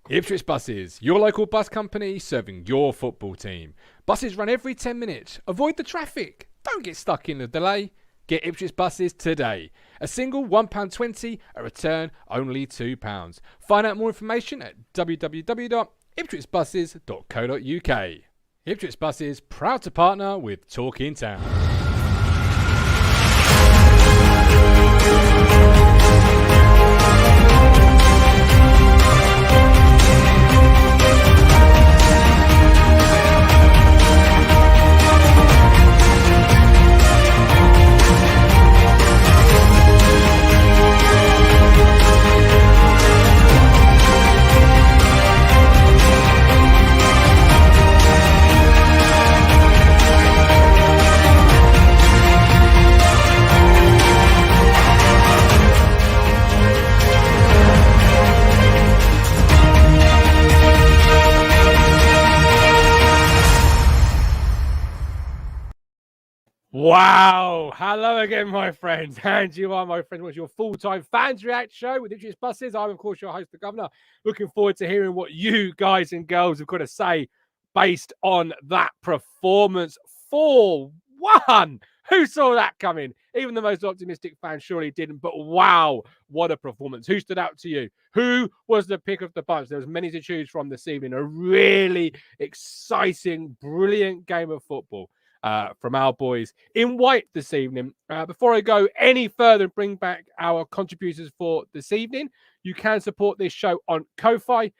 Ipswich Buses, your local bus company serving your football team. Buses run every 10 minutes. Avoid the traffic. Don't get stuck in the delay. Get Ipswich Buses today. A single £1.20, a return only £2. Find out more information at www.ipswichbuses.co.uk. Ipswich Buses, proud to partner with Talk in Town. Wow. Hello again, my friends. And you are, my friends, what's your full-time Fans React show with Ipswich Buses. I'm, of course, your host, the Governor. Looking forward to hearing what you guys and girls have got to say based on that performance. 4-1. Who saw that coming? Even the most optimistic fan surely didn't. But wow, what a performance. Who stood out to you? Who was the pick of the bunch? There was many to choose from this evening. A really exciting, brilliant game of football. From our boys in white this evening. Before I go any further and bring back our contributors for this evening, you can support this show on Ko-Fi.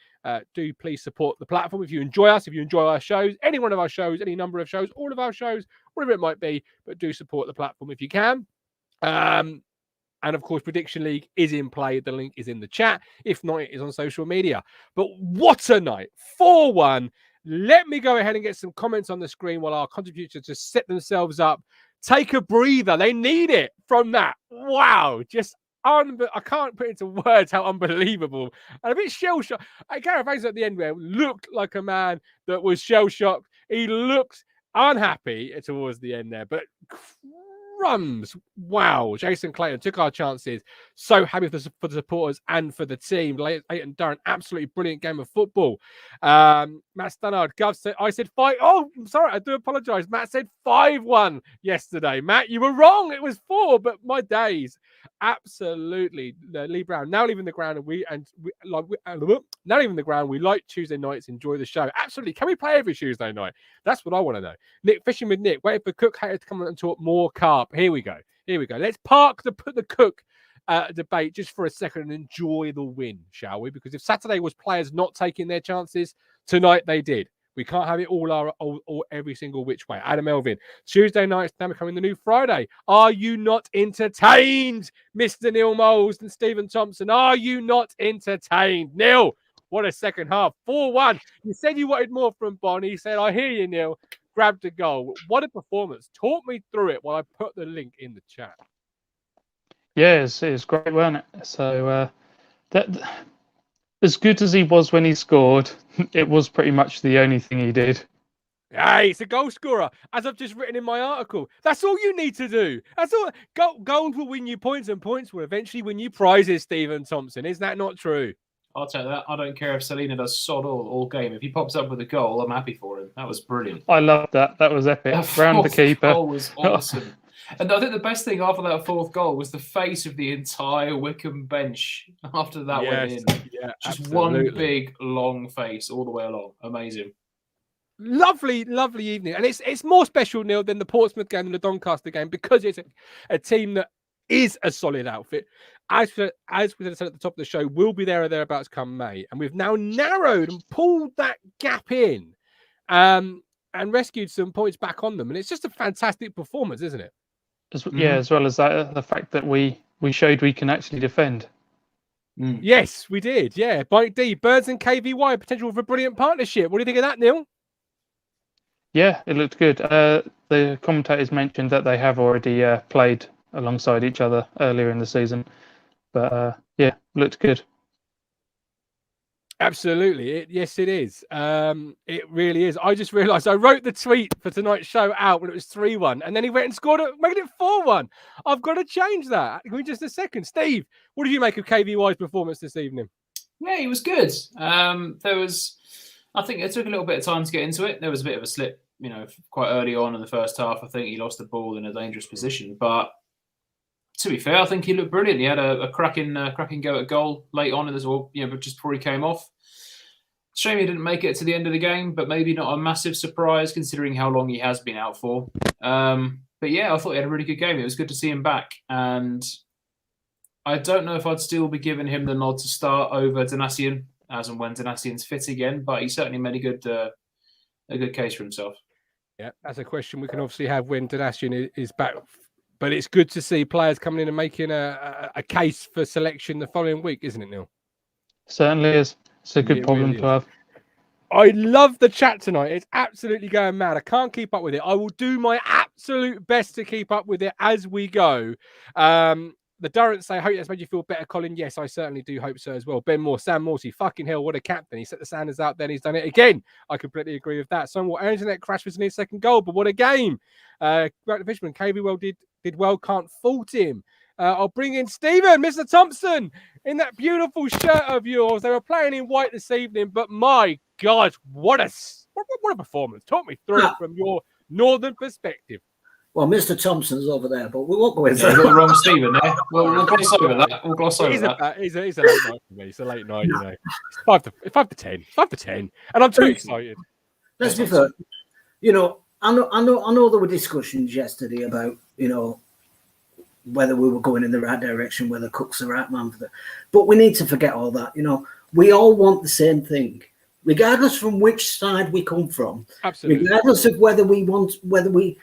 Do please support the platform if you enjoy us, if you enjoy our shows, any one of our shows, any number of shows, all of our shows, whatever it might be, but do support the platform if you can. And of course, Prediction League is in play. The link is in the chat. If not, it is on social media. But what a night. 4-1. Let me go ahead and get some comments on the screen while our contributors just set themselves up. Take a breather. They need it from that. Wow. I can't put into words how unbelievable. And a bit shell-shocked. Gareth Hayes at the end there looked like a man that was shell-shocked. He looked unhappy towards the end there. But crumbs. Wow. Jason Clayton took our chances. So happy for the supporters and for the team. Leighton Durham, absolutely brilliant game of football. Matt Stannard, Gov said, I said 5. Oh, I'm sorry. I do apologize. Matt said 5-1 yesterday. Matt, you were wrong. It was 4, but my days. Absolutely. Lee Brown, now leaving the ground. Now leaving the ground. We like Tuesday nights. Enjoy the show. Absolutely. Can we play every Tuesday night? That's what I want to know. Nick, fishing with Nick. Wait for Cook Hater to come on and talk more carp. Here we go. Let's park the Cook debate just for a second and enjoy the win, shall we? Because if Saturday was players not taking their chances, tonight they did. We can't have it all every single which way. Adam Elvin, Tuesday nights now becoming the new Friday. Are you not entertained, Mr. Neil Moles and Stephen Thompson? Are you not entertained? Neil, what a second half. 4-1. You said you wanted more from Bonnie. He said, I hear you, Neil. Grabbed a goal. What a performance. Talk me through it while I put the link in the chat. Yeah, it's great, wasn't it? So that as good as he was when he scored, it was pretty much the only thing he did. Hey, it's a goal scorer, as I've just written in my article. That's all you need to do. That's all. Goals will win you points, and points will eventually win you prizes, Stephen Thompson. Is that not true? I'll tell you that. I don't care if Selena does sod all game. If he pops up with a goal, I'm happy for him. That was brilliant. I love that. That was epic. Round the keeper. That goal was awesome. And I think the best thing after that fourth goal was the face of the entire Wycombe bench after that went in. Yeah, just absolutely. one big, long face all the way along. Amazing. Lovely evening. And it's more special, Neil, than the Portsmouth game and the Doncaster game because it's a team that is a solid outfit. As we said at the top of the show, we'll be there or thereabouts come May. And we've now narrowed and pulled that gap in and rescued some points back on them. And it's just a fantastic performance, isn't it? As well as that, the fact that we showed we can actually defend. Yes, we did. Yeah. Mike D, Birds and KVY, potential for a brilliant partnership. What do you think of that, Neil? Yeah, it looked good. The commentators mentioned that they have already played alongside each other earlier in the season. But yeah, looked good. Absolutely. Yes, it is. It really is. I just realised I wrote the tweet for tonight's show out when it was 3-1, and then he went and scored it, making it 4-1. I've got to change that. Give me just a second. Steve, what did you make of KVY's performance this evening? Yeah, he was good. I think it took a little bit of time to get into it. There was a bit of a slip, quite early on in the first half. I think he lost the ball in a dangerous position. But to be fair, I think he looked brilliant. He had a cracking go at goal late on as well, but just before he came off. Shame he didn't make it to the end of the game, but maybe not a massive surprise considering how long he has been out for. But yeah, I thought he had a really good game. It was good to see him back. And I don't know if I'd still be giving him the nod to start over Donatian, as and when Donatian's fit again, but he certainly made a good case for himself. Yeah, that's a question we can obviously have when Donatian is back. But it's good to see players coming in and making a case for selection the following week, isn't it, Neil? Certainly is. It's a good problem to have. I love the chat tonight. It's absolutely going mad. I can't keep up with it. I will do my absolute best to keep up with it as we go. The Durrant say, I hope that's made you feel better, Colin. Yes, I certainly do hope so as well. Ben Moore, Sam Morsey, fucking hell, what a captain. He set the Sanders out, then he's done it again. I completely agree with that. Somewhat internet crash was in his second goal, but what a game. Grant the Fisherman, KV did well, can't fault him. I'll bring in Stephen, Mr. Thompson, in that beautiful shirt of yours. They were playing in white this evening, but my God, what a performance. Talk me through it from your northern perspective. Well, Mr. Thompson's over there, but we won't go into that. Wrong Stephen there. We'll gloss over that. We'll gloss over that. He's a late night for me. It's a late night, It's 5 to 10. 5 to 10. And I'm too excited. Let's be fair. I know there were discussions yesterday about, whether we were going in the right direction, whether Cook's the right man for that. But we need to forget all that. We all want the same thing, regardless from which side we come from. Absolutely. Regardless of whether we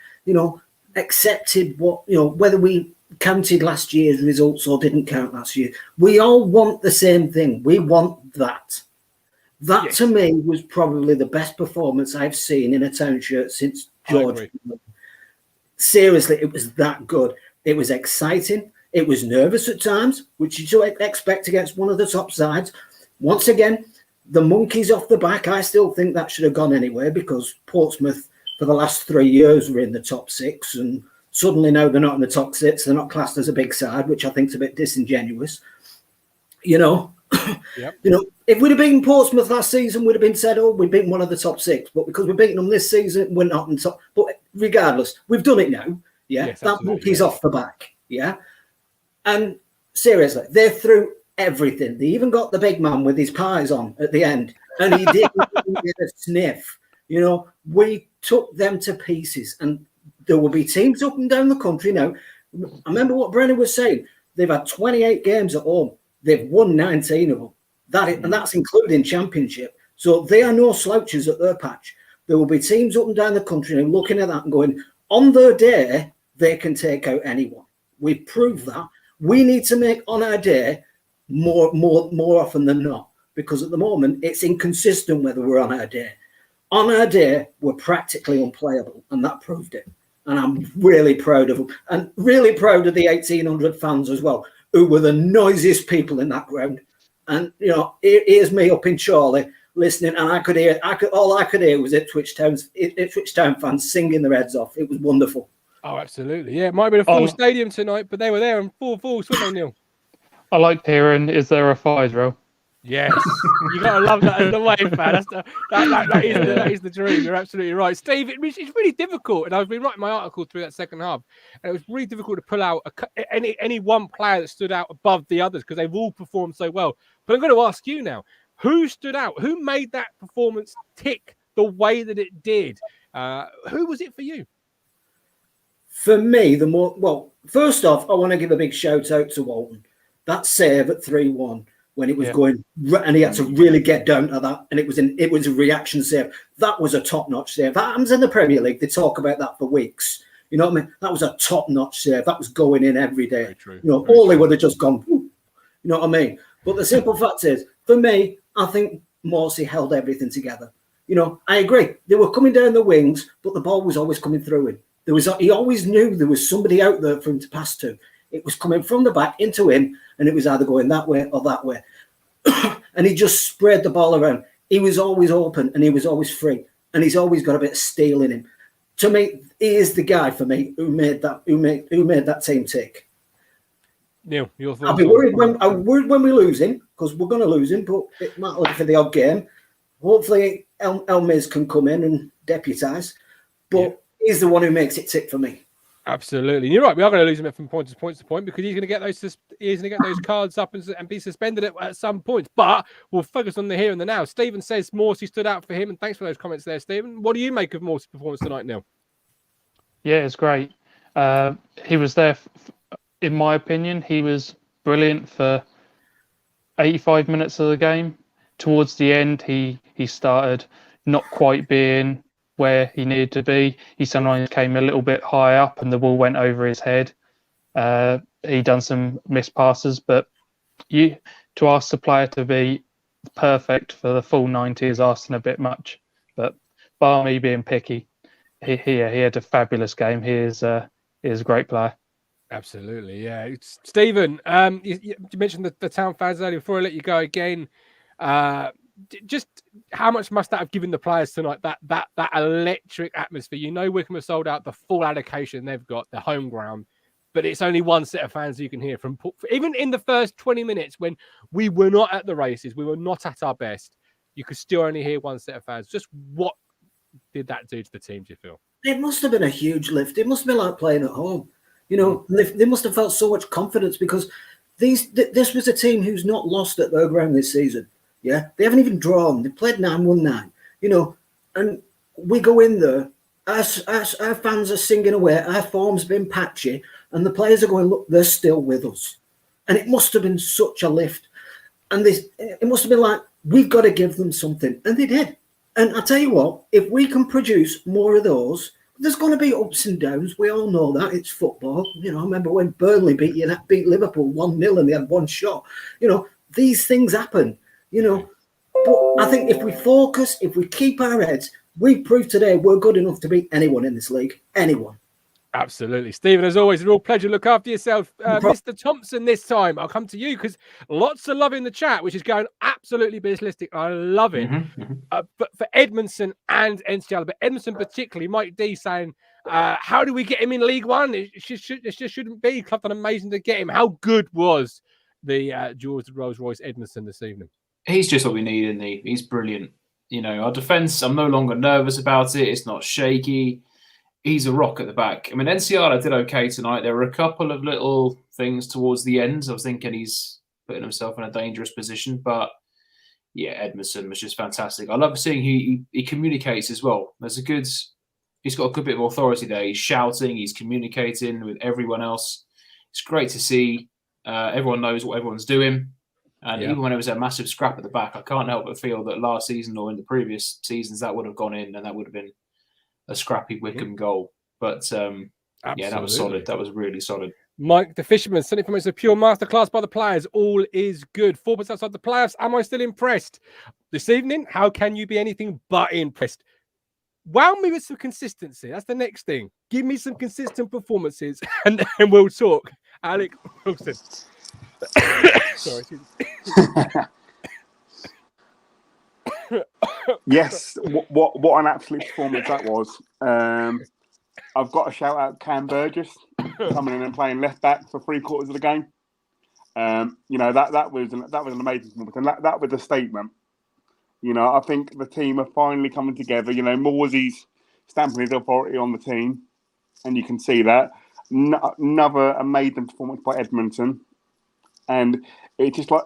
accepted whether we counted last year's results or didn't count last year. We all want the same thing. We want that. That to me was probably the best performance I've seen in a town shirt since George. Seriously, it was that good. It was exciting. It was nervous at times, which you should expect against one of the top sides. Once again, the monkeys off the back. I still think that should have gone anywhere because Portsmouth for the last 3 years were in the top six, and suddenly now they're not in the top six. They're not classed as a big side, which I think is a bit disingenuous. If we'd have beaten Portsmouth last season, we'd have been said, we've beaten one of the top six. But because we're beating them this season, we're not in the top. But regardless, we've done it now. Yeah, yes, that monkey's off the back. Yeah. And seriously, they're through everything. They even got the big man with his pies on at the end, and he didn't get a sniff. We took them to pieces, and there will be teams up and down the country now. I remember what Brennan was saying. They've had 28 games at home. They've won 19 of them. And that's including championship. So they are no slouches at their patch. There will be teams up and down the country and looking at that and going, on their day, they can take out anyone. We've proved that. We need to make on our day more often than not, because at the moment it's inconsistent whether we're on our day. On our day, we're practically unplayable, and that proved it. And I'm really proud of them, and really proud of the 1,800 fans as well, who were the noisiest people in that ground. And here's me up in Chorley listening, and all I could hear was Ipswich Town fans singing their heads off. It was wonderful. Oh, absolutely. Yeah, it might be a full stadium tonight, but they were there in full force, weren't they, Neil? I like hearing, is there a five row? Yes. You got to love that as the way, man. That is the dream. You're absolutely right. Steve, it's really difficult, and I've been writing my article through that second half, and it was really difficult to pull out any one player that stood out above the others because they've all performed so well. But I'm going to ask you now, who stood out? Who made that performance tick the way that it did? Who was it for you? For me, first off, I want to give a big shout out to Walton. That save at 3-1 when it was going, and he had to really get down to that, and it was a reaction save. That was a top-notch save. That happens in the Premier League. They talk about that for weeks. You know what I mean? That was a top-notch save. That was going in every day. They would have just gone, you know what I mean? But the simple fact is, for me, I think Morsey held everything together. I agree. They were coming down the wings, but the ball was always coming through him. He always knew there was somebody out there for him to pass to. It was coming from the back into him, and it was either going that way or that way. And he just spread the ball around. He was always open, and he was always free, and he's always got a bit of steel in him. To me, he is the guy for me who made that team tick. Neil, your thoughts? I'll be worried when we lose him, because we're going to lose him, but it might look for the odd game. Hopefully, Elmiz can come in and deputise, but he's the one who makes it tick for me. Absolutely, you're right. We are going to lose him from point to point because he's going to get those cards up and be suspended at some point. But we'll focus on the here and the now. Stephen says Morsey stood out for him, and thanks for those comments there, Stephen. What do you make of Morsey's performance tonight, Neil? Yeah, it's great. He was there. In my opinion, he was brilliant for 85 minutes of the game. Towards the end, he started not quite being where he needed to be. He sometimes came a little bit high up and the ball went over his head. He done some missed passes, but to ask the player to be perfect for the full 90 is asking a bit much. But bar me being picky, he had a fabulous game. He is a great player. Absolutely, yeah. Stephen, you mentioned the town fans earlier. Before I let you go again, just how much must that have given the players tonight? That electric atmosphere. You know, Wycombe have sold out the full allocation they've got, the home ground, but it's only one set of fans you can hear from. Even in the first 20 minutes when we were not at the races, we were not at our best, you could still only hear one set of fans. Just what did that do to the team, do you feel? It must have been a huge lift. It must have been like playing at home. You know, they must have felt so much confidence because this was a team who's not lost at their ground this season. Yeah, they haven't even drawn. They played 9-1-9. You know, and we go in there. Our fans are singing away. Our form's been patchy, and the players are going, look, they're still with us. And it must have been such a lift. And it must have been like, we've got to give them something, and they did. And I tell you what, if we can produce more of those. There's going to be ups and downs. We all know that. It's football. You know, I remember when Burnley beat Liverpool 1-0 and they had one shot. You know, these things happen, you know. But I think if we focus, if we keep our heads, we proved today we're good enough to beat anyone in this league. Anyone. Absolutely. Stephen, as always, a real pleasure. Look after yourself. Mr. Thompson, this time, I'll come to you because lots of love in the chat, which is going absolutely ballistic. I love it. But for Edmondson and NCL, but Edmondson particularly, Mike D saying, how do we get him in League One? It just shouldn't be. Club done amazing to get him. How good was the George Rolls-Royce Edmondson this evening? He's just what we need, isn't he? He's brilliant. You know, our defence, I'm no longer nervous about it. It's not shaky. He's a rock at the back. I mean, NCR did okay tonight. There were a couple of little things towards the end. I was thinking he's putting himself in a dangerous position. But, yeah, Edmondson was just fantastic. I love seeing he communicates as well. He's got a good bit of authority there. He's shouting. He's communicating with everyone else. It's great to see. Everyone knows what everyone's doing. And even when it was a massive scrap at the back, I can't help but feel that last season or in the previous seasons, that would have gone in and that would have been a scrappy Wycombe goal. But yeah, that was solid. That was really solid. Mike the Fisherman, sending from it's a pure masterclass by the players. All is good. 4 points outside the playoffs. Am I still impressed? This evening, how can you be anything but impressed? Wow me with some consistency. That's the next thing. Give me some consistent performances and then we'll talk. Alec Wilson. Sorry. Yes, what an absolute performance that was. I've got to shout out Cam Burgess coming in and playing left back for 3/4 of the game. You know, that was an amazing performance, and that was a statement. You know, I think the team are finally coming together. You know, Morsey's stamping his authority on the team, and you can see that. Another amazing performance by Edmondson, and it's just like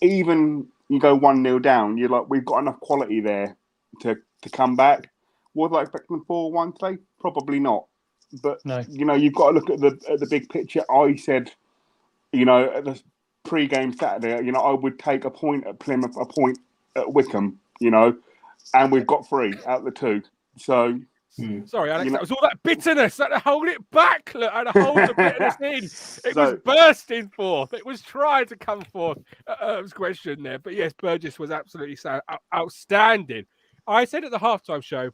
even you go 1-0 down, you're like, we've got enough quality there to come back. Was I expecting 4-1 today? Probably not. But no. You know, you've got to look at the big picture. I said, you know, at the pre-game Saturday, you know, I would take a point at Plymouth, a point at Wycombe, you know, and we've got 3 out of the 2. So. Sorry, Alex, you know, that was all that bitterness. I had to hold it back. Look, I had to hold the bitterness in. It was bursting forth. It was trying to come forth. It was question there. But yes, Burgess was absolutely outstanding. I said at the halftime show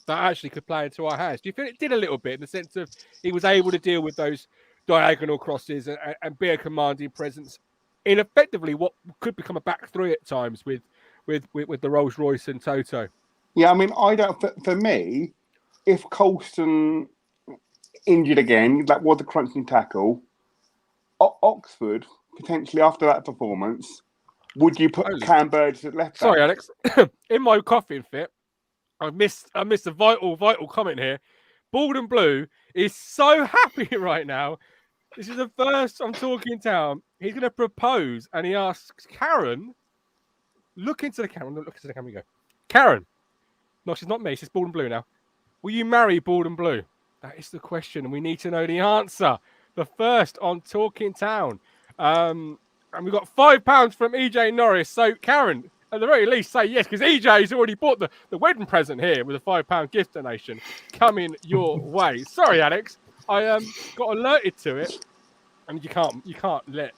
that actually could play into our hands. Do you feel it did a little bit in the sense of he was able to deal with those diagonal crosses and be a commanding presence in effectively what could become a back 3 at times with the Rolls Royce and Toto? Yeah, I mean, I don't. For me, if Colston injured again, that was a crunching tackle, Oxford, potentially after that performance, would you put Cam Burgess at left back? Sorry, Alex. In my coughing fit, I missed a vital comment here. Bald and Blue is so happy right now. This is the first I'm talking town. He's going to propose, and he asks Karen, look into the camera. Look into the camera. You go, Karen. No, she's not me. She's Bald and Blue now. Will you marry Bald and Blue? That is the question, and we need to know the answer. The first on Talking Town. And we've got £5 from EJ Norris. So, Karen, at the very least, say yes, because EJ's already bought the wedding present here with a £5 gift donation coming your way. Sorry, Alex. I got alerted to it, and you can't let.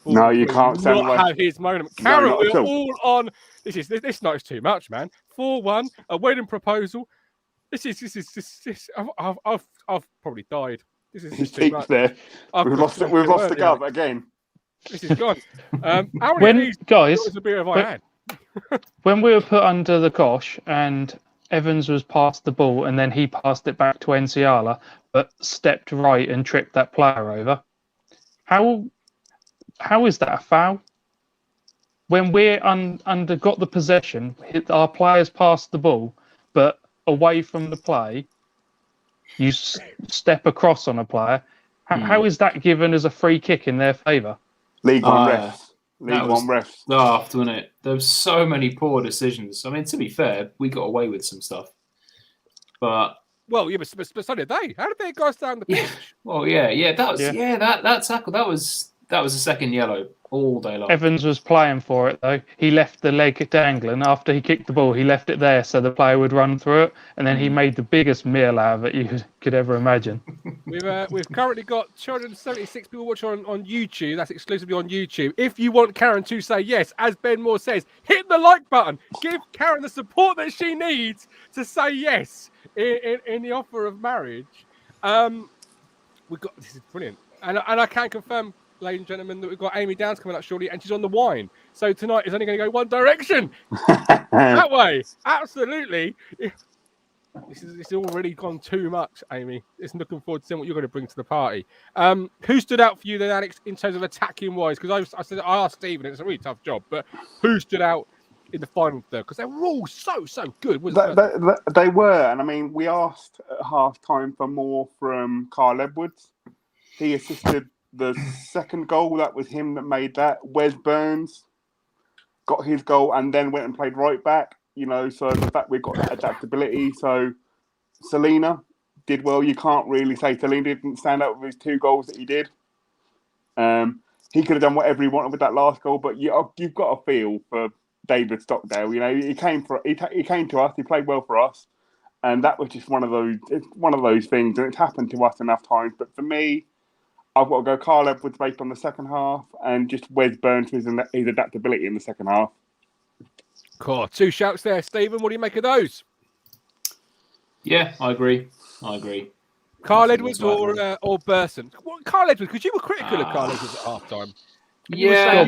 No, you can't not have his moment. Karen, no, we're all on. This night's too much, man. 4-1, a wedding proposal. This is. I've probably died. This is too much. There. We've lost the gov again. This is gone. How many of these guys? A beer have I had? When we were put under the cosh and Evans was passed the ball and then he passed it back to Enciala, but stepped right and tripped that player over. How is that a foul? When we're got the possession, our players passed the ball, but away from the play, you step across on a player. How is that given as a free kick in their favour? League One refs. League One refs. Daft, wasn't it? There were so many poor decisions. I mean, to be fair, we got away with some stuff, but yeah, but so did they. How did they go down the pitch? Yeah. Well, yeah, that tackle that was a second yellow all day long. Evans was playing for it though. He left the leg dangling after he kicked the ball. He left it there so the player would run through it, and then he made the biggest meal out of it you could ever imagine. We've currently got 276 people watching on YouTube. That's exclusively on YouTube. If you want Karen to say yes, as Ben Moore says, hit the like button. Give Karen the support that she needs to say yes in the offer of marriage. This is brilliant, and I can confirm, ladies and gentlemen, that we've got Amy Downs coming up shortly, and she's on the wine. So tonight is only going to go one direction. That way, absolutely. This is already gone too much, Amy. It's looking forward to seeing what you're going to bring to the party. Who stood out for you then, Alex, in terms of attacking wise? Because I asked Stephen, it's a really tough job, but who stood out in the final third? Because they were all so good. They were, and I mean, we asked at half time for more from Carl Edwards. He assisted the second goal. That was him that made that. Wes Burns got his goal and then went and played right back. So the fact we've got that adaptability. So Selena did well. You can't really say Selena didn't stand out with his 2 goals that he did. He could have done whatever he wanted with that last goal, but you've got a feel for David Stockdale. He came to us. He played well for us, and that was just one of those things. And it's happened to us enough times. But for me, I've got to go Carl Edwards based on the second half, and just Wes Burns with his adaptability in the second half. Cool. 2 shouts there, Stephen. What do you make of those? Yeah, I agree. Carl Edwards or Burson? Carl Edwards, because you were critical of Carl Edwards at half time. Yeah,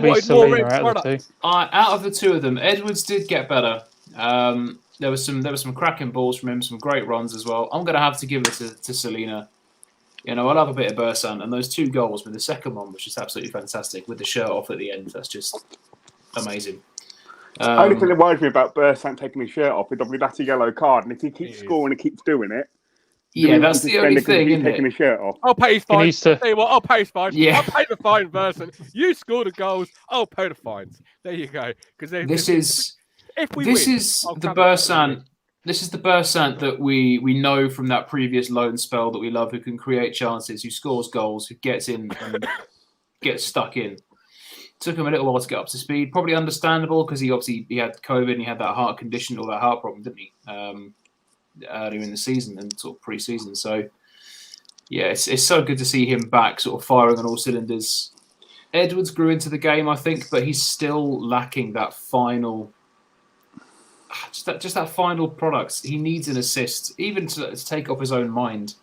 out of the 2 of them, Edwards did get better. There was some cracking balls from him, some great runs as well. I'm going to have to give it to Selena. I love a bit of Bursan, and those 2 goals, with the second one, which is absolutely fantastic, with the shirt off at the end. That's just amazing. The only thing that worries me about Bursan taking his shirt off is obviously that's a yellow card, and if he keeps scoring and keeps doing it, that's the only thing, isn't taking it? his shirt off. I'll pay his fine. Tell you what, I'll pay his fine. Yeah. I'll pay the fine, Bursan. You score the goals, I'll pay the fines. There you go. Because this is the Bursan that we know from that previous loan spell that we love, who can create chances, who scores goals, who gets in and gets stuck in. Took him a little while to get up to speed. Probably understandable because he had COVID and he had that heart condition or that heart problem, didn't he? Earlier in the season and sort of pre-season. So yeah, it's so good to see him back, sort of firing on all cylinders. Edwards grew into the game, I think, but he's still lacking that final, just that final product. He needs an assist, even to take off his own mind.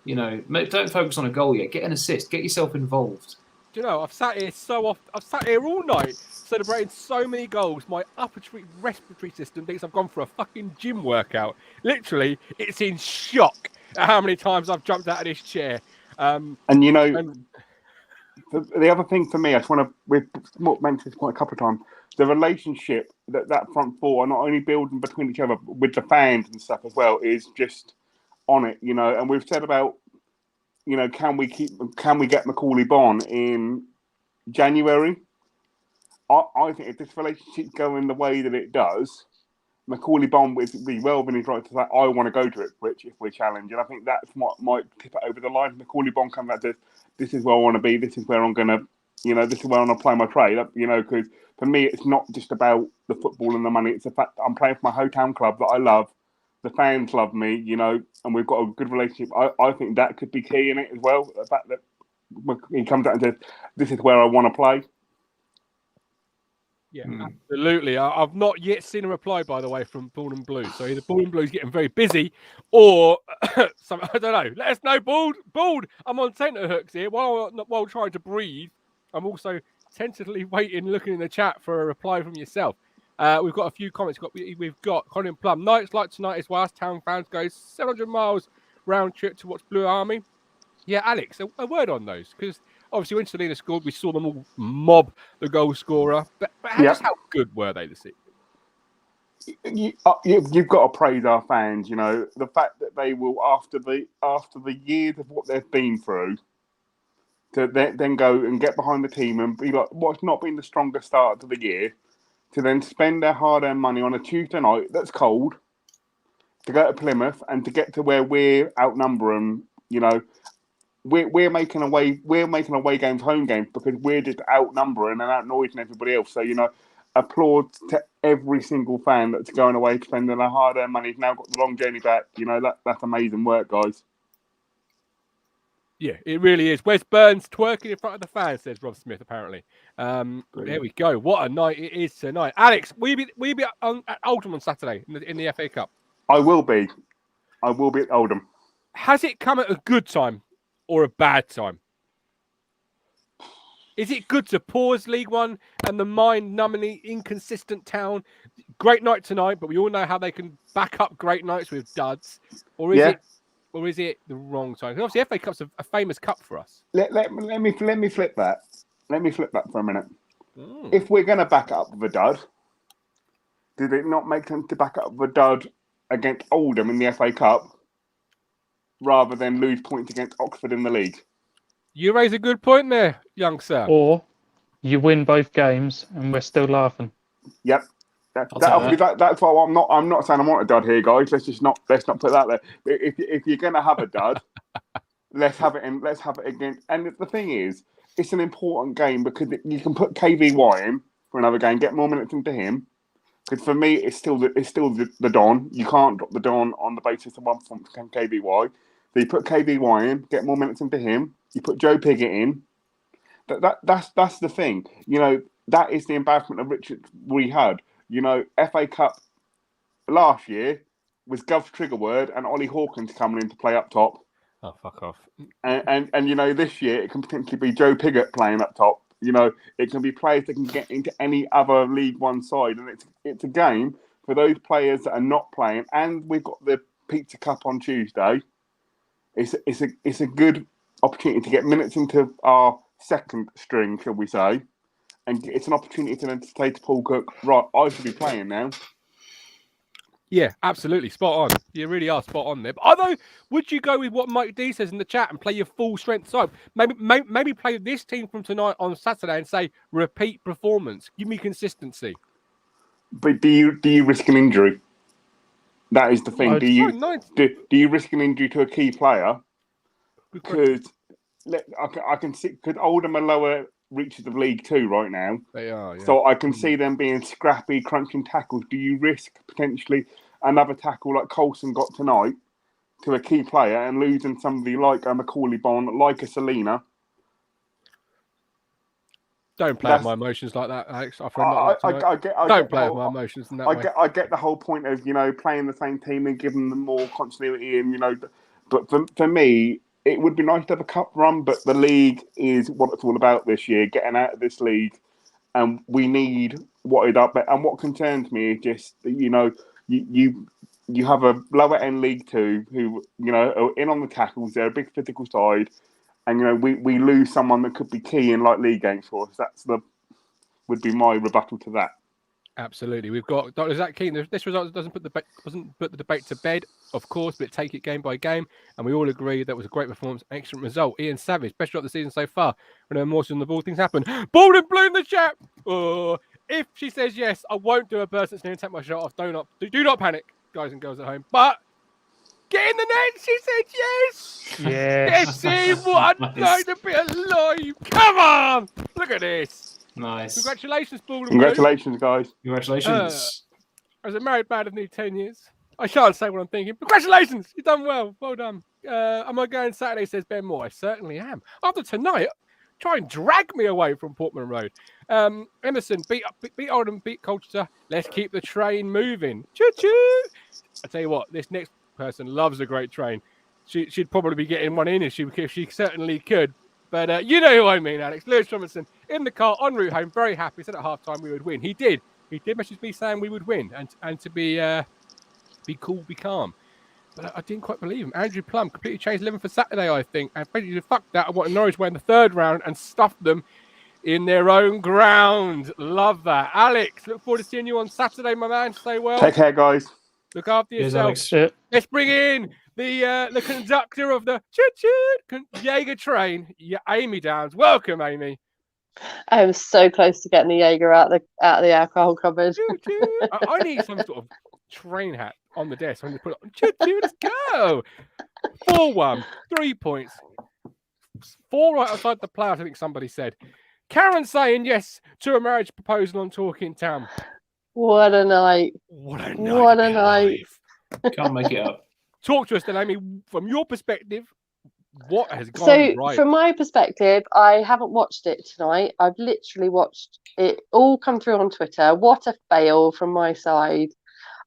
Don't focus on a goal yet. Get an assist. Get yourself involved. Do you know, I've sat here so often. I've sat here all night celebrating so many goals. My respiratory system thinks I've gone for a fucking gym workout. Literally, it's in shock at how many times I've jumped out of this chair. the other thing for me, I just want to, we've mentioned this point a couple of times, the relationship that front four are not only building between each other, but with the fans and stuff as well, is just on it, you know. And we've said about, you know, can we get Macaulay Bonne in January? I think if this relationship going the way that it does, Macaulay Bonne would be well within his right to say, I want to go to Ipswich if we're challenged. And I think that's what might tip it over the line. Macaulay Bonne comes back to, this is where I want to be, this is where I'm going to, you know, this is where I'm going to play my trade. You know, because for me, it's not just about the football and the money. It's the fact that I'm playing for my hometown club that I love. The fans love me, you know, and we've got a good relationship. I think that could be key in it as well. The fact that he comes out and says, this is where I want to play. Yeah, absolutely. I've not yet seen a reply, by the way, from Bald and Blue. So either Bald and Blue's getting very busy, or I don't know. Let us know, Bald. I'm on tenterhooks here while trying to breathe. I'm also tentatively waiting, looking in the chat for a reply from yourself. We've got a few comments. We've got Colin Plum. Nights like tonight is why us town fans go 700 miles round trip to watch Blue Army. Yeah, Alex, a word on those, because obviously when Selena scored, we saw them all mob the goal scorer. But just how good were they this evening? You've got to praise our fans. You know, the fact that they will, after the years of what they've been through, to then go and get behind the team and be like, what's not been the strongest start to the year, to then spend their hard-earned money on a Tuesday night that's cold, to go to Plymouth and to get to where we're outnumbering. You know, we're making away games home games because we're just outnumbering and outnoising everybody else. So, you know, applaud to every single fan that's going away spending their hard-earned money. Now got the long journey back. You know, that's amazing work, guys. Yeah, it really is. Wes Burns twerking in front of the fans, says Rob Smith, apparently. There we go. What a night it is tonight. Alex, will you be at Oldham on Saturday in the FA Cup? I will be at Oldham. Has it come at a good time or a bad time? Is it good to pause League One and the mind-numbingly inconsistent town? Great night tonight, but we all know how they can back up great nights with duds. Or is it the wrong time? Because obviously, FA Cup's a famous cup for us. Let me flip that. Let me flip that for a minute. If we're going to back up with a dud, did it not make sense to back up with a dud against Oldham in the FA Cup rather than lose points against Oxford in the league? You raise a good point there, young sir. Or you win both games and we're still laughing. Yep. That's why I'm not saying I want a dud here, guys. Let's not put that there. If you're gonna have a dud, let's have it against. And the thing is, it's an important game because you can put KVY in for another game, get more minutes into him. Because for me, it's still the Don. You can't drop the Don on the basis of one from KVY. So you put KVY in, get more minutes into him. You put Joe Piggott in. That's the thing. You know, that is the embarrassment of Richard we had. You know, FA Cup last year was Gov's trigger word and Ollie Hawkins coming in to play up top. Oh, fuck off. And you know, this year it can potentially be Joe Piggott playing up top. You know, it can be players that can get into any other League One side. And it's a game for those players that are not playing. And we've got the Pizza Cup on Tuesday. It's a good opportunity to get minutes into our second string, shall we say. And it's an opportunity to then say to Paul Cook, right, I should be playing now. Yeah, absolutely. Spot on. You really are spot on there. But although, would you go with what Mike D says in the chat and play your full strength side? Maybe play this team from tonight on Saturday and say, repeat performance. Give me consistency. But do you risk an injury? That is the thing. Do you risk an injury to a key player? Because I can see, because Oldham are lower reaches of League Two right now. They are, yeah. So I can see them being scrappy, crunching tackles. Do you risk potentially another tackle like Coulson got tonight to a key player and losing somebody like a Macaulay Bonne, like a Selena? Don't play with my emotions like that, Alex. Don't play with my emotions in that way. I get the whole point of, you know, playing the same team and giving them more continuity and, you know, but for me, it would be nice to have a cup run, but the league is what it's all about this year, getting out of this league. And we need what it up. And what concerns me is just, you know, you have a lower end League Two who, you know, are in on the tackles. They're a big physical side. and we lose someone that could be key in like league games for us. Would be my rebuttal to that. Absolutely. We've got Dr. Zach Keaton. This result doesn't put the debate to bed, of course, but take it game by game. And we all agree that was a great performance, excellent result. Ian Savage, best shot of the season so far. When more on the ball, things happen. Bald and blue in the chat. If she says yes, I won't do a burst that's going to take my shot off. Do not panic, guys and girls at home. But get in the net. She said yes. Yes. Yes, what a night to be alive. Come on. Look at this. Nice. Congratulations, Ball and Congratulations, guys. Congratulations. As a married man of nearly 10 years, I shan't say what I'm thinking. Congratulations, you've done well. Well done. Am I going Saturday, says Ben Moore? I certainly am. After tonight, try and drag me away from Portman Road. Emerson, beat Oldham, beat Colchester. Let's keep the train moving. Choo-choo. I tell you what, this next person loves a great train. She'd probably be getting one in if she certainly could. But you know who I mean, Alex. Lewis Robinson in the car en route home, very happy. Said at half-time we would win. He did. He did message me saying we would win and to be cool, be calm. But I didn't quite believe him. Andrew Plum completely changed 11 for Saturday, I think. And basically, fuck that. I want Norwich to win the third round and stuff them in their own ground. Love that. Alex, look forward to seeing you on Saturday, my man. Stay well. Take care, guys. Look after yourself. Yeah. Let's bring in the conductor of the Jaeger train, Amy Downs. Welcome, Amy. I am so close to getting the Jaeger out of the alcohol cupboard. I need some sort of train hat on the desk. I'm going to put it on. Let's go. 4-1, 3 points. 4 right outside the playoffs, I think somebody said. Karen saying yes to a marriage proposal on Talking Town. What a night. What a night. Can't make it up. Talk to us then, Amy, from your perspective. What has gone right? From my perspective, I haven't watched it tonight. I've literally watched it all come through on Twitter. What a fail from my side.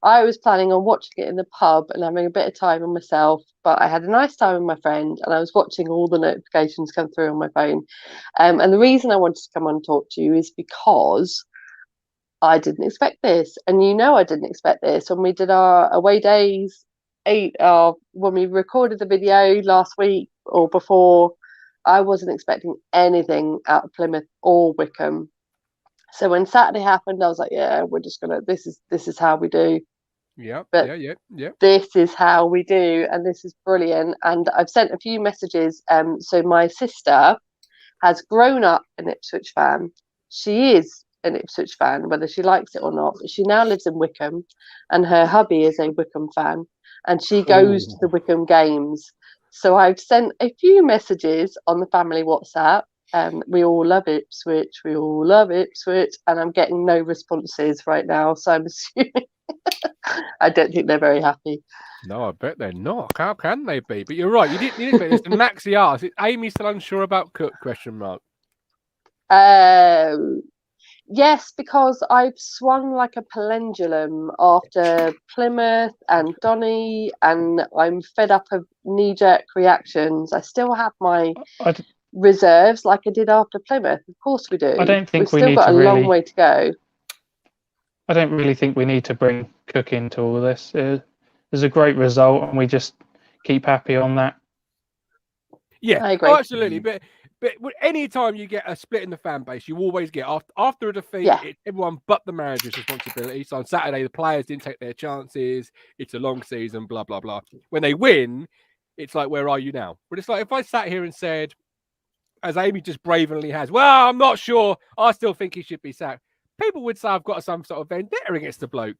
I was planning on watching it in the pub and having a bit of time on myself, but I had a nice time with my friend and I was watching all the notifications come through on my phone. And the reason I wanted to come on and talk to you is because I didn't expect this. And you know I didn't expect this. When we did our away days, when we recorded the video last week or before, I wasn't expecting anything out of Plymouth or Wycombe. So when Saturday happened, I was like, yeah, we're just gonna this is how we do. Yeah. This is how we do, and this is brilliant. And I've sent a few messages. So my sister has grown up an Ipswich fan. She is an Ipswich fan, whether she likes it or not. But she now lives in Wycombe, and her hubby is a Wycombe fan. And she goes to the Wycombe games. So I've sent a few messages on the family WhatsApp. We all love Ipswich. We all love Ipswich. And I'm getting no responses right now. So I'm assuming I don't think they're very happy. No, I bet they're not. How can they be? But you're right. You didn't expect this. And Maxie asked, is Amy still unsure about Cook? ? Yes, because I've swung like a pendulum after Plymouth and Donny, and I'm fed up of knee-jerk reactions. I still have my reserves like I did after Plymouth. Of course we do. I don't think we've still got a long way to go. I don't really think we need to bring Cook into all this. It was a great result, and we just keep happy on that. Yeah, I agree. Absolutely. But any time you get a split in the fan base, you always get after a defeat. Yeah. It's everyone but the manager's responsibility. So on Saturday, the players didn't take their chances. It's a long season, blah blah blah. When they win, it's like, where are you now? But it's like if I sat here and said, as Amy just brazenly has, well, I'm not sure. I still think he should be sacked. People would say I've got some sort of vendetta against the bloke.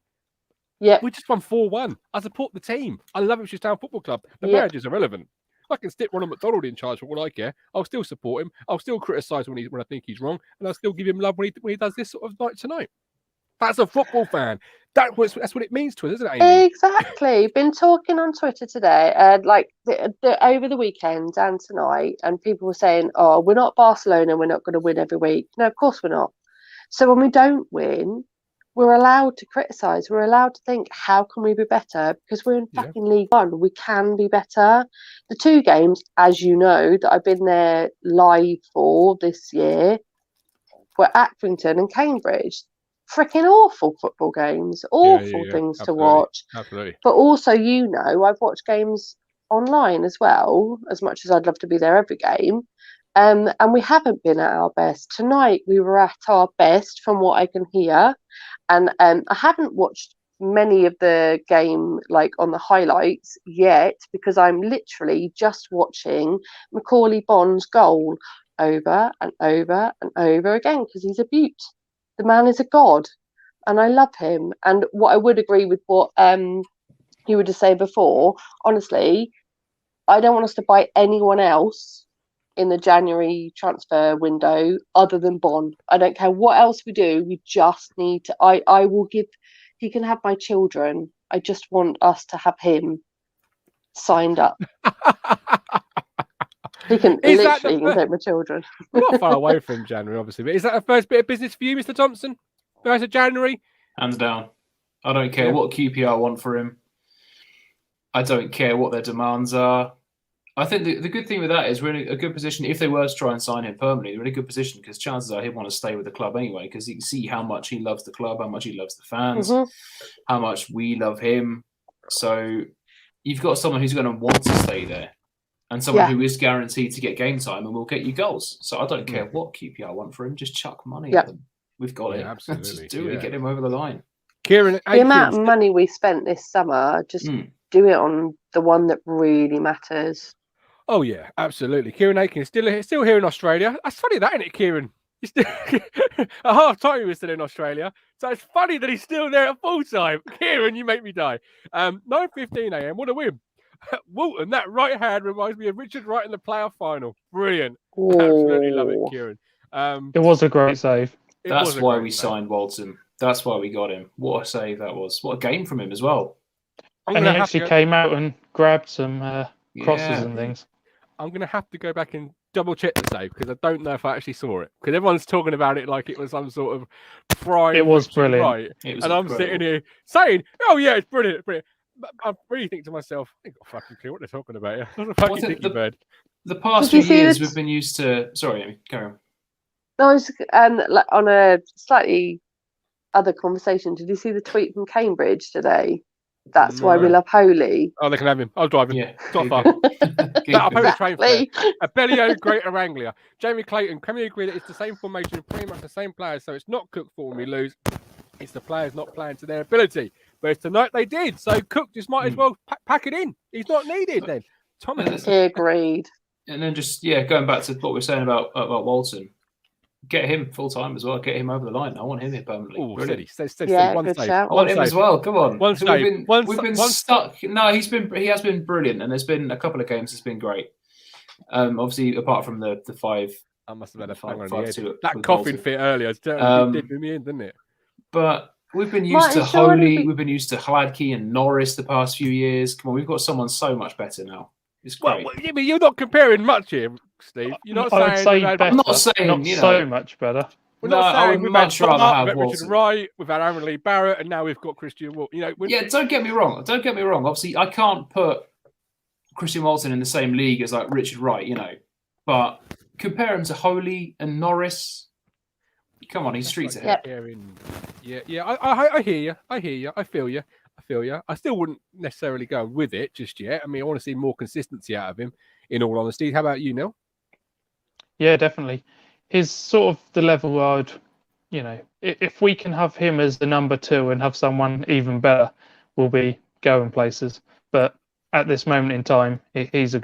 Yeah, we just won 4-1. I support the team. I love Ipswich Town Football Club. The manager's irrelevant. I can stick Ronald McDonald in charge for what I care. I'll still support him. I'll still criticise when I think he's wrong, and I'll still give him love when he does this sort of night tonight. That's a football fan. That's what it means to us, isn't it, Amy? Exactly. Been talking on Twitter today, over the weekend and tonight, and people were saying, "Oh, we're not Barcelona. We're not going to win every week." No, of course we're not. So when we don't win, we're allowed to criticise. We're allowed to think, how can we be better? Because we're in fucking League One. We can be better. The 2 games, as you know, that I've been there live for this year were Accrington and Cambridge. Freaking awful football games. Awful things to watch. Absolutely. But also, I've watched games online as well, as much as I'd love to be there every game. And we haven't been at our best. Tonight we were at our best from what I can hear. And I haven't watched many of the game like on the highlights yet because I'm literally just watching Macaulay Bond's goal over and over and over again because he's a beaut. The man is a god and I love him. And what I would agree with what you were just saying before, honestly, I don't want us to buy anyone else in the January transfer window other than Bond. I don't care what else we do. We just need to. I will give. He can have my children. I just want us to have him signed up. He can literally he can take my children. We're not far away from January, obviously. But is that the first bit of business for you, Mr. Thompson? First of January? Hands down. I don't care what QPR want for him. I don't care what their demands are. I think the good thing with that is we're in a good position. If they were to try and sign him permanently, we're in a good position because chances are he'll want to stay with the club anyway because you can see how much he loves the club, how much he loves the fans, how much we love him. So you've got someone who's going to want to stay there and someone who is guaranteed to get game time and will get you goals. So I don't care what QPR want for him. Just chuck money at them. We've got it. Absolutely. Just do it. Get him over the line. Kieran, the amount of money we spent this summer, just do it on the one that really matters. Oh yeah, absolutely. Kieran Aiken is still here in Australia. That's funny, that isn't it, Kieran? He's still, at half time he was still in Australia, so it's funny that he's still there at full time. Kieran, you make me die. 9:15 a.m. What a win! Walton, that right hand reminds me of Richard Wright in the playoff final. Brilliant, absolutely love it, Kieran. It was a great save. That's why we signed Walton. That's why we got him. What a save that was! What a game from him as well. And he actually came out and grabbed some crosses and things. I'm going to have to go back and double check the save because I don't know if I actually saw it. Because everyone's talking about it like it was some sort of prime. It was brilliant. Right. And I'm sitting here saying, oh, yeah, it's brilliant. But I really think to myself, I ain't got a fucking clue what they're talking about here. What a fucking dicky bird. The past few years we've been used to... Sorry, Amy, carry on. No, I was, on a slightly other conversation, did you see the tweet from Cambridge today? That's why we love Holy. Oh, they can have him. I'll drive him. Yeah. Not far. I'll pay the train fare. A Bellio Greater Anglia. Jamie Clayton, can we agree that it's the same formation, pretty much the same players, so it's not Cook for when we lose. It's the players not playing to their ability. Whereas tonight they did, so Cook just might as well pack it in. He's not needed then. Thomas. Agreed. And then just, going back to what we were saying about Walton. Get him full time as well. Get him over the line. I want him here permanently. Oh, steady. Good shout. I want him as well. Come on. One save. We've been stuck. No, he has been brilliant, and there's been a couple of games that's been great. Obviously, apart from the 5. I must have had a finger on the head. That coughing fit earlier did me in, didn't it? But we've been used to Holy. We've been used to Hladky and Norris the past few years. Come on, we've got someone so much better now. It's great. Well, I mean, you're not comparing much here, Steve. You're not saying. I'm not saying not so much better. We're not saying I would much rather have Richard Wright, we've had Aaron Lee Barrett, and now we've got Christian Walton. Don't get me wrong. Obviously, I can't put Christian Walton in the same league as like Richard Wright, but compare him to Holy and Norris. Come on, he's streets ahead. Yeah. I hear you. I feel you. I still wouldn't necessarily go with it just yet. I mean, I want to see more consistency out of him, in all honesty. How about you, Neil? Yeah, definitely. He's sort of the level I'd, if we can have him as the number 2 and have someone even better, we'll be going places. But at this moment in time, he's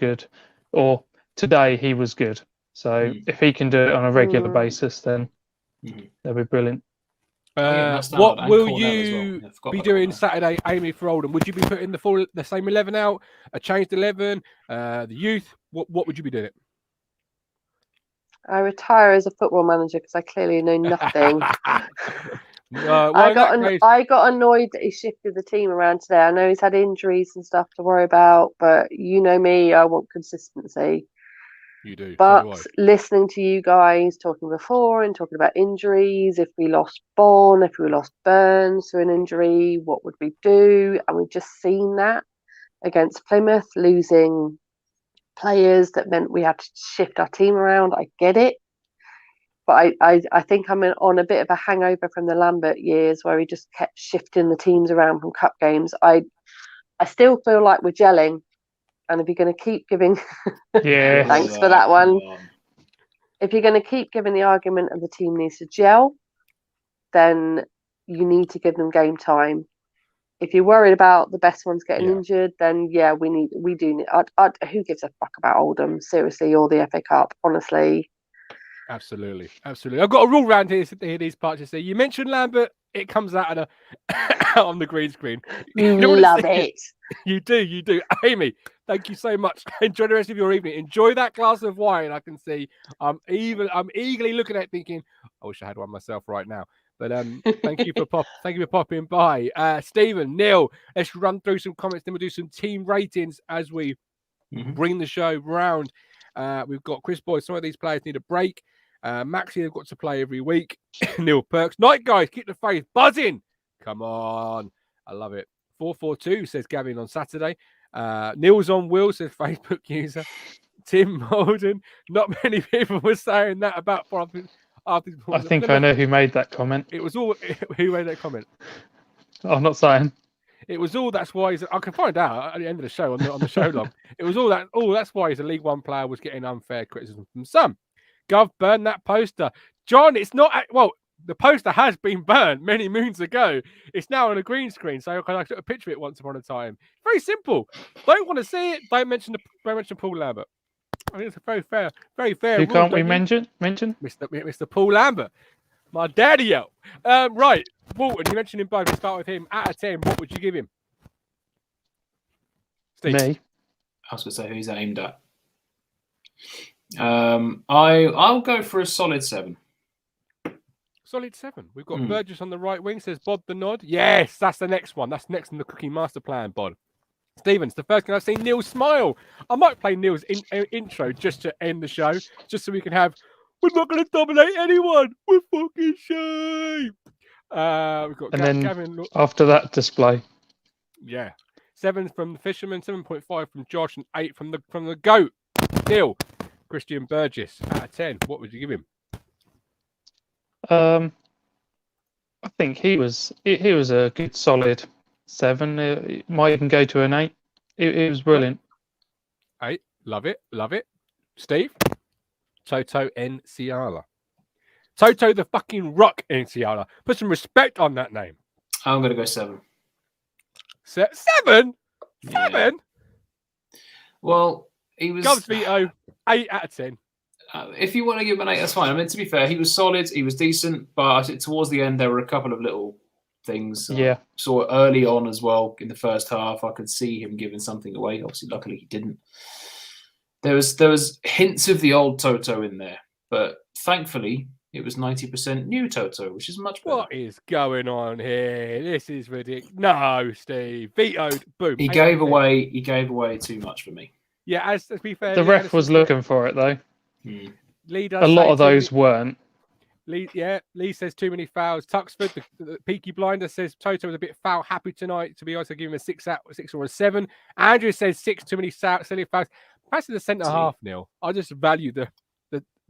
today he was good. So if he can do it on a regular basis, then that'll be brilliant. What will you be doing Saturday, Amy, for Oldham? Would you be putting the same 11 out, a changed 11, the youth? What would you be doing? I retire as a football manager because I clearly know nothing. I got annoyed that he shifted the team around today. I know he's had injuries and stuff to worry about, but you know me, I want consistency. You do. But listening to you guys talking before and talking about injuries, if we lost Bonn, if we lost Burns through an injury, what would we do? And we've just seen that against Plymouth, losing players that meant we had to shift our team around. I get it. But I think I'm on a bit of a hangover from the Lambert years where he just kept shifting the teams around from cup games. I still feel like we're gelling. And if you're going to keep giving, thanks for that one. if you're going to keep giving the argument of the team needs to gel, then you need to give them game time. If you're worried about the best ones getting injured, then we do need. Who gives a fuck about Oldham, seriously, or the FA Cup? Honestly, absolutely. I've got a rule round here. These parts to say. You mentioned Lambert. It comes out on the green screen. You love it. You do. Amy, thank you so much. Enjoy the rest of your evening. Enjoy that glass of wine. I can see. I'm eagerly looking at it, thinking, I wish I had one myself right now. But thank you for popping by. Stephen, Neil, let's run through some comments, then we'll do some team ratings as we bring the show round. We've got Chris Boyd. Some of these players need a break. Maxie have got to play every week. Neil Perks. Night guys, keep the faith buzzing. Come on. I love it. 442 says Gavin on Saturday. Neil's on Will, says Facebook user. Tim Holden. Not many people were saying that about I think I know who made that comment. It was all who made that comment. I'm not saying. It was all that's why I can find out at the end of the show on the show log. It was all that's why he's a League One player was getting unfair criticism from some. Gov, burn that poster. John, it's not the poster has been burned many moons ago. It's now on a green screen, so I took a picture of it once upon a time. Very simple. Don't want to see it? Don't mention Paul Lambert. I think it's a very fair. Who can't we mention? Mr. Paul Lambert, my daddy-o. Right, Walton. You mentioned him both. Let's start with him. Out of 10, what would you give him? Steve. Me. I was going to say who's aimed at. I'll go for a solid 7. Solid 7. We've got Burgess on the right wing. Says Bod the nod. Yes, that's the next one. That's next in the cooking master plan, Bod. Stevens, the first time I've seen Neil smile. I might play Neil's intro just to end the show, just so we can have. We're not going to dominate anyone. We're fucking shame. We've got Gavin. After that display, 7 from the Fisherman, 7.5 from Josh, and 8 from the Goat. Neil, Christian Burgess, out of 10, what would you give him? I think he was a good solid 7. It might even go to an 8. It was brilliant. 8, love it. Steve, Toto Nsiala. Toto the fucking Rock Nsiala. Put some respect on that name. I'm going to go 7. 7? 7? Well, he was. Gov's veto, 8 out of 10. If you want to give him an 8, that's fine. I mean, to be fair, he was solid. He was decent, but towards the end, there were a couple of little things. Saw it early on as well in the first half. I could see him giving something away. Obviously, luckily he didn't. There was hints of the old Toto in there, but thankfully it was 90% new Toto, which is much better. What is going on here? This is ridiculous. No, Steve, vetoed. Boom. He gave away too much for me. Yeah, as to be fair, the ref was looking for it though. Lee does a lot of those weren't. Lee says too many fouls. Tuxford, the Peaky Blinder, says Toto was a bit foul happy tonight. To be honest, I give him a 6 or a 7. Andrew says 6, too many silly fouls. Perhaps in the centre half, Neil. I just value the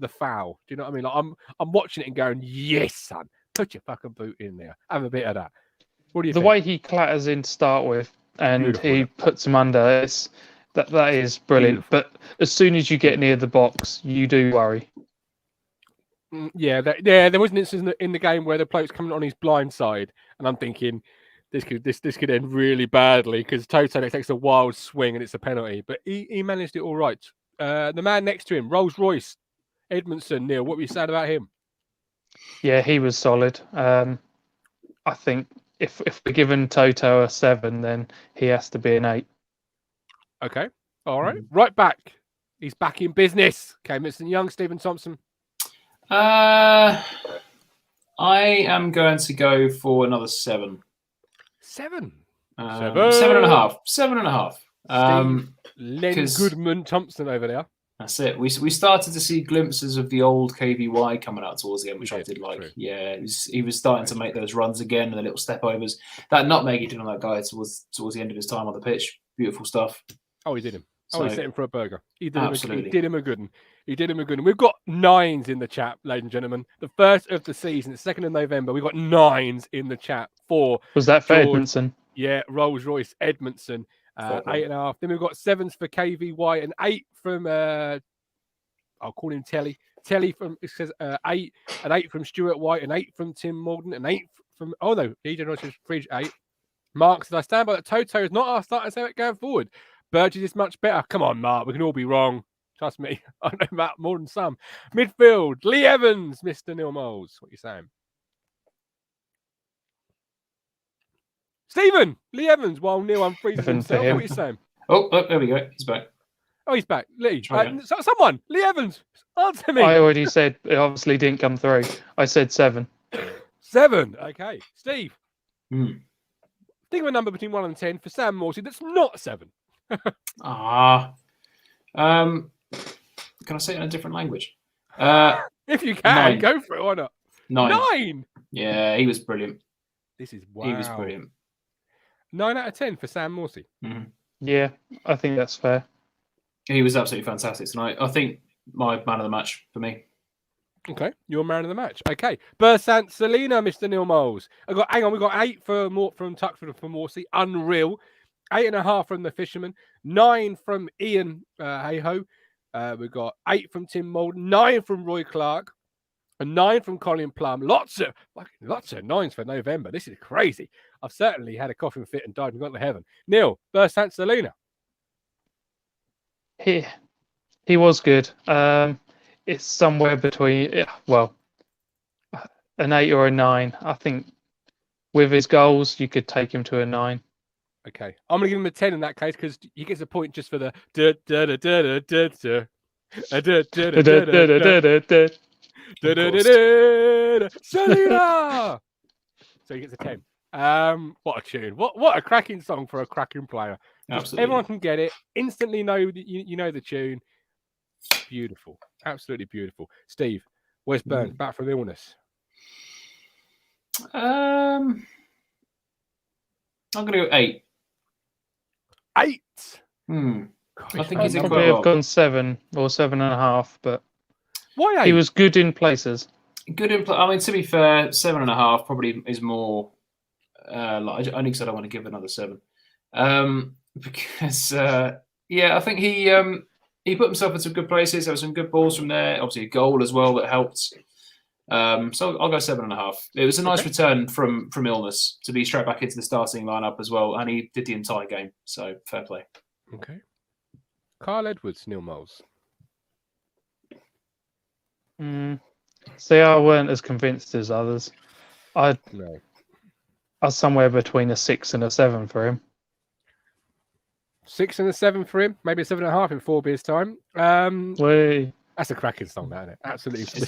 foul. Do you know what I mean? Like, I'm watching it and going, yes, son, put your fucking boot in there. Have a bit of that. What do you think? The way he clatters in to start with, and he puts him under, that is brilliant. Beautiful. But as soon as you get near the box, you do worry. There was an instance in the game where the bloke's coming on his blind side, and I'm thinking this could end really badly because Toto takes a wild swing and it's a penalty, but he managed it all right. The man next to him, Rolls Royce, Edmondson. Neil, what were you saying about him? Yeah, he was solid. I think if we're giving Toto a 7, then he has to be an 8. Okay, all right. Right back. He's back in business. Okay, Mr. Young, Stephen Thompson. I am going to go for another 7. 7? 7.5. 7.5. Len Goodman Thompson over there. That's it. We started to see glimpses of the old KVY coming out towards the end, which I did like. True. Yeah, he was starting to make those runs again and the little step overs. That nutmeg he did on that guy towards the end of his time on the pitch. Beautiful stuff. Oh, he did him. He set him for a burger. He did him a good one. We've got 9s in the chat, ladies and gentlemen. The first of the season, the 2nd of November, we've got 9s in the chat for. Was that for Edmondson? Yeah, Rolls Royce, Edmondson, 8.5. Then we've got 7s for KVY and 8 from, I'll call him Telly Telly from it says 8, an 8 from Stuart White, an 8 from Tim Malden, an 8 from EJ Ross says Fridge 8. Mark says I stand by that Toto is not our starting seven going forward. Burgess is much better. Come on, Mark, we can all be wrong. Trust me, I know Matt more than some. Midfield, Lee Evans, Mr. Neil Moles. What are you saying? Stephen, Lee Evans, while Neil unfreezes himself. What are you saying? Oh, there we go. He's back. Oh, he's back. Lee, someone, Lee Evans, answer me. I already said it obviously didn't come through. I said 7. 7. Okay. Steve. Hmm. Think of a number between 1 and 10 for Sam Morsey that's not 7. Can I say it in a different language? If you can, 9. go for it. Why not? 9. Yeah, he was brilliant. This is wow. He was brilliant. 9 out of 10 for Sam Morsey. Mm-hmm. Yeah, I think that's fair. He was absolutely fantastic tonight. I think my man of the match for me. Okay, your man of the match. Okay, Bersant Selena, Mr. Neil Moles. We got 8 from Tuxford for Morsey. Unreal. 8.5 from the Fisherman. 9 from Ian Hayho. We've got 8 from Tim Malden. 9 from Roy Clark. A 9 from Colin Plum. Lots of 9s for November. This is crazy. I've certainly had a coughing fit and died and gone to heaven. Neil, Bersant Selena. He was good. It's somewhere between, an 8 or a 9. I think with his goals, you could take him to a 9. Okay, I'm gonna give him a 10 in that case because he gets a point just for the Selena. So he gets a 10. What a tune! What a cracking song for a cracking player. Absolutely. Everyone can get it. Instantly know you know the tune. Beautiful. Absolutely beautiful. Steve, where's Burns? Back from illness. I'm going to go 8. 8? I think he's in I'd quite probably have well. gone 7 or 7.5, but why 8? He was good in places. Good in I mean, to be fair, 7.5 probably is more. Only because I don't want to give another 7. Because I think he put himself in some good places. There were some good balls from there. Obviously, a goal as well that helped. So I'll go 7.5. It was a nice return from illness to be straight back into the starting lineup as well, and he did the entire game. So fair play. Okay. Carl Edwards, Neil Moles. See, I weren't as convinced as others. I No. was somewhere between a 6 and a 7 for him. 6 and a 7 for him. Maybe a 7.5 in 4 beers' time. That's a cracking song, that, isn't it? Absolutely. The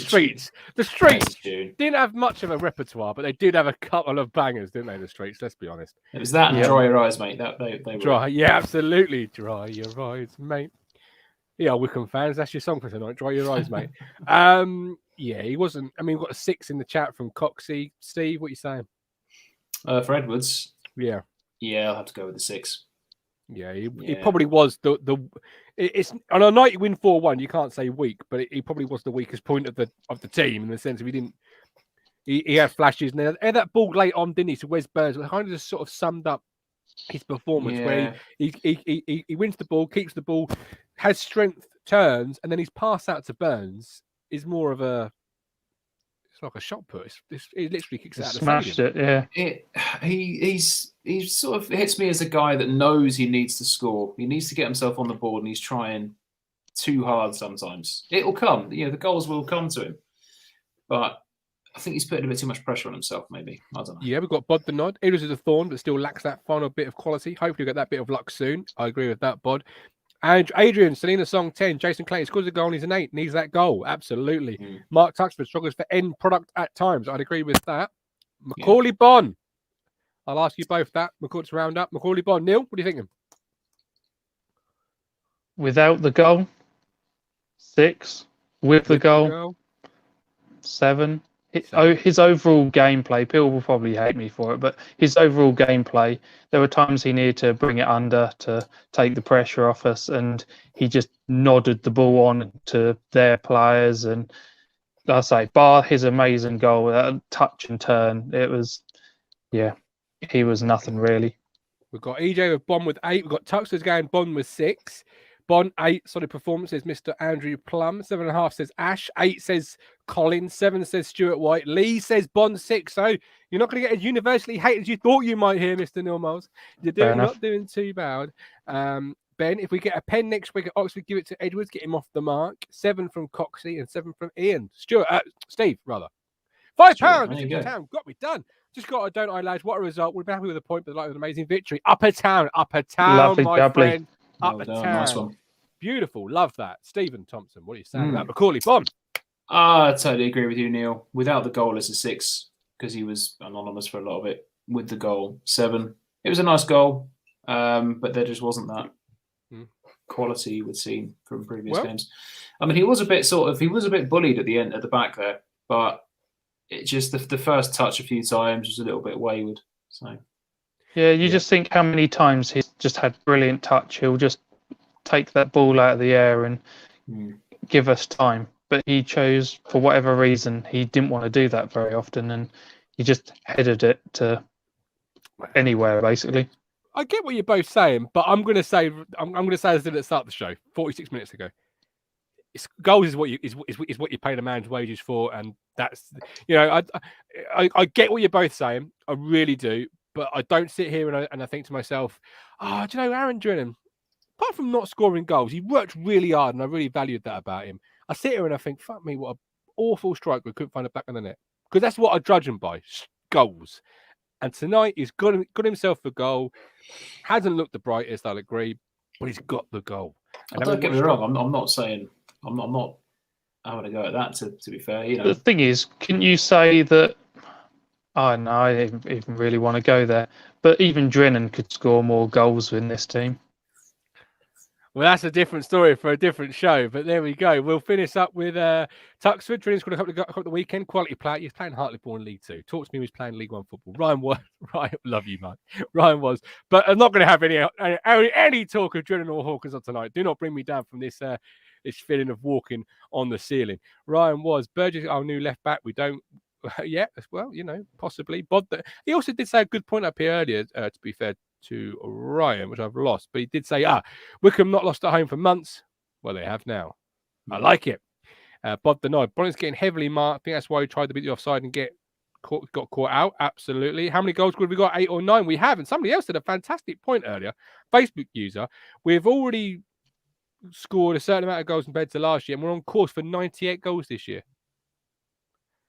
Streets didn't have much of a repertoire, but they did have a couple of bangers, didn't they? The Streets. Let's be honest. It was that and Dry Your Eyes, mate. They were. Dry, yeah, absolutely. Dry your eyes, mate. Yeah, Wycombe fans, that's your song for tonight. Dry your eyes, mate. Yeah, he wasn't. I mean, we've got a 6 in the chat from Coxie. Steve, what are you saying? For Edwards. Yeah, I'll have to go with the 6. Yeah, he probably was it's on a night you win 4-1. You can't say weak, but he probably was the weakest point of the team in the sense of he had flashes and had that ball late on, didn't he? So Wes Burns kind of just sort of summed up his performance where he wins the ball, keeps the ball, has strength, turns, and then his pass out to Burns is more of it's like a shot put. He literally kicks it out. Smashed it, yeah. He sort of hits me as a guy that knows he needs to score. He needs to get himself on the board, and he's trying too hard sometimes. It'll come. The goals will come to him. But I think he's putting a bit too much pressure on himself, maybe. I don't know. Yeah, we've got Bod the Nod. Edwards is a thorn, but still lacks that final bit of quality. Hopefully, we'll get that bit of luck soon. I agree with that, Bod. And Adrian, Selena Song 10. Jason Clayton scores a goal and he's an 8. Needs that goal. Absolutely. Mark Tuxford struggles for end product at times. I'd agree with that. Macaulay Bonn. I'll ask you both that. McCourt's round up. Macaulay Bonn. Neil, what are you thinking? Without the goal, 6. With the goal, 7. His overall gameplay, people will probably hate me for it, but his overall gameplay, there were times he needed to bring it under to take the pressure off us, and he just nodded the ball on to their players. And like I say, bar his amazing goal, that touch and turn, it was, he was nothing really. We've got EJ with Bond with 8. We've got Tuxford's going Bond with 6. Bon, 8, solid performance, says Mr. Andrew Plum. 7.5 says Ash. 8 says Colin. 7 says Stuart White. Lee says Bon 6. So you're not going to get as universally hated as you thought you might hear, Mr. Neil Miles. You're not doing too bad. Ben, if we get a pen next week at Oxford, give it to Edwards, get him off the mark. 7 from Coxey and 7 from Ian. Steve, rather. £5. Town got me done. Just got a don't I, lads. What a result. We've been happy with the point, but like with an amazing victory. Upper town, Lovely, my jubbly. friend. Upper town. Nice one. Beautiful. Love that. Stephen Thompson, what are you saying about Macaulay Bon? I totally agree with you, Neil. Without the goal, it's a 6 because he was anonymous for a lot of it. With the goal, 7. It was a nice goal, but there just wasn't that quality we'd seen from previous games. I mean, he was a bit bullied at the end, at the back there, but it just the first touch a few times was a little bit wayward. So yeah, you just think how many times he's just had brilliant touch. He'll just take that ball out of the air and give us time. But he chose, for whatever reason, he didn't want to do that very often, and he just headed it to anywhere basically. I get what you're both saying, but I'm going to say as I did at the start of the show, 46 minutes ago. Goals is what you're paying a man's wages for, and that's I get what you're both saying. I really do, but I don't sit here and I think to myself, do you know Aaron Drennan? Apart from not scoring goals, he worked really hard, and I really valued that about him. I sit here and I think, fuck me, what an awful striker we couldn't find it back on the net, because that's what I judge him by, goals. And tonight he's got himself a goal. Hasn't looked the brightest, I'll agree, but he's got the goal. And don't get me wrong, I'm not saying. I'm not having a go at that, to be fair. The thing is, can you say that, I didn't even really want to go there, but even Drennan could score more goals in this team? Well, that's a different story for a different show, but there we go. We'll finish up with Tuxford. Drennan's got a couple of the weekend. Quality player. He's playing Hartlepool in League 2. Talk to me, he was playing League 1 football. Ryan, love you, mate. Ryan was. But I'm not going to have any talk of Drennan or Hawkins on tonight. Do not bring me down from this feeling of walking on the ceiling. Ryan was. Burgess, our new left back. We don't yet as well, possibly. He also did say a good point up here earlier, to be fair to Ryan, which I've lost, but he did say, Wycombe not lost at home for months. Well, they have now. I like it. Bod the Nod. Bonnet's getting heavily marked. I think that's why he tried to beat the offside and got caught out. Absolutely. How many goals have we got? 8 or 9? We have. And somebody else did a fantastic point earlier. Facebook user. We've already scored a certain amount of goals compared to last year, and we're on course for 98 goals this year.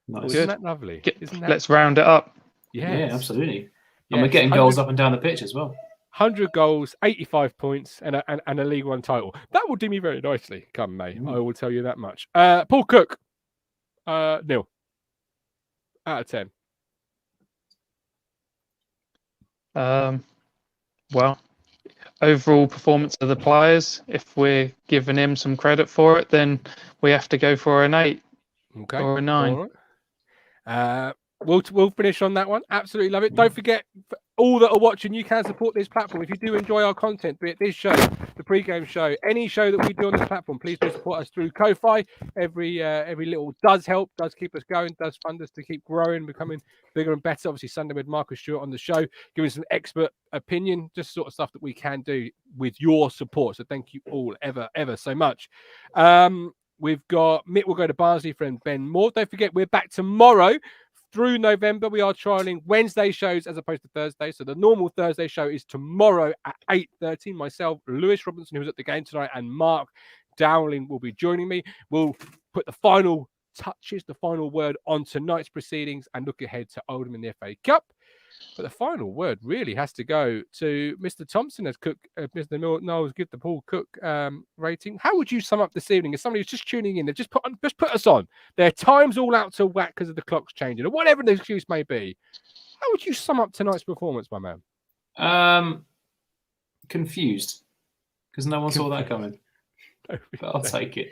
Nice. Isn't that lovely? Let's round it up. Yeah, absolutely. And we're getting goals up and down the pitch as well. 100 goals, 85 points, and a League One title. That will do me very nicely come May. I will tell you that much. Paul Cook, Neil, out of 10. Well, overall performance of the players, if we're giving him some credit for it, then we have to go for an 8 or a 9. All right. We'll finish on that one. Absolutely love it. Don't forget, for all that are watching, you can support this platform. If you do enjoy our content, be it this show, the pre-game show, any show that we do on this platform, please do support us through Ko-Fi. Every little does help, does keep us going, does fund us to keep growing, becoming bigger and better. Obviously, Sunday with Marcus Stewart on the show, giving some expert opinion, just sort of stuff that we can do with your support. So thank you all ever so much. We've got Mick will go to Barnsley, friend Ben Moore. Don't forget, we're back tomorrow. Through November, we are trialing Wednesday shows as opposed to Thursday. So the normal Thursday show is tomorrow at 8:30. Myself, Lewis Robinson, who was at the game tonight, and Mark Dowling will be joining me. We'll put the final touches, the final word on tonight's proceedings and look ahead to Oldham in the FA Cup. But the final word really has to go to Mr. Thompson as Cook. Mr. Knowles give the Paul Cook rating. How would you sum up this evening? As somebody who's just tuning in, they've just put us on. Their time's all out to whack because of the clocks changing, or whatever the excuse may be. How would you sum up tonight's performance, my man? Confused, because no one saw that coming. But I'll take it.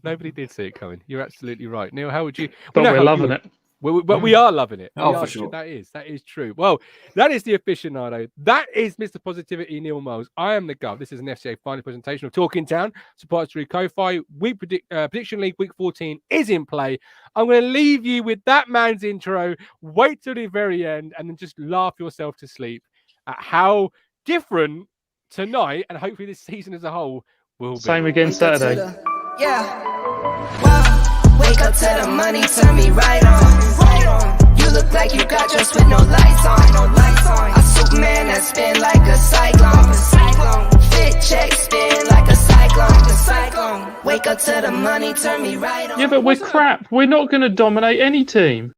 Nobody did see it coming. You're absolutely right, Neil. How would you? But we're loving it. But we are loving it. For sure. That is true. Well, that is the aficionado. That is Mr. Positivity, Neil Miles. I am the Gov. This is an FCA final presentation of Talking Town, supported through Ko-Fi. Prediction League Week 14 is in play. I'm going to leave you with that man's intro. Wait till the very end and then just laugh yourself to sleep at how different tonight, and hopefully this season as a whole, Will be. Same again Saturday. Yeah. Wow. Wake up to the money, turn me right on. You look like you got dressed with no lights on. A Superman that spin like a cyclone. Fit check spin like a cyclone. Wake up to the money, turn me right on. Yeah, but we're crap. We're not going to dominate any team.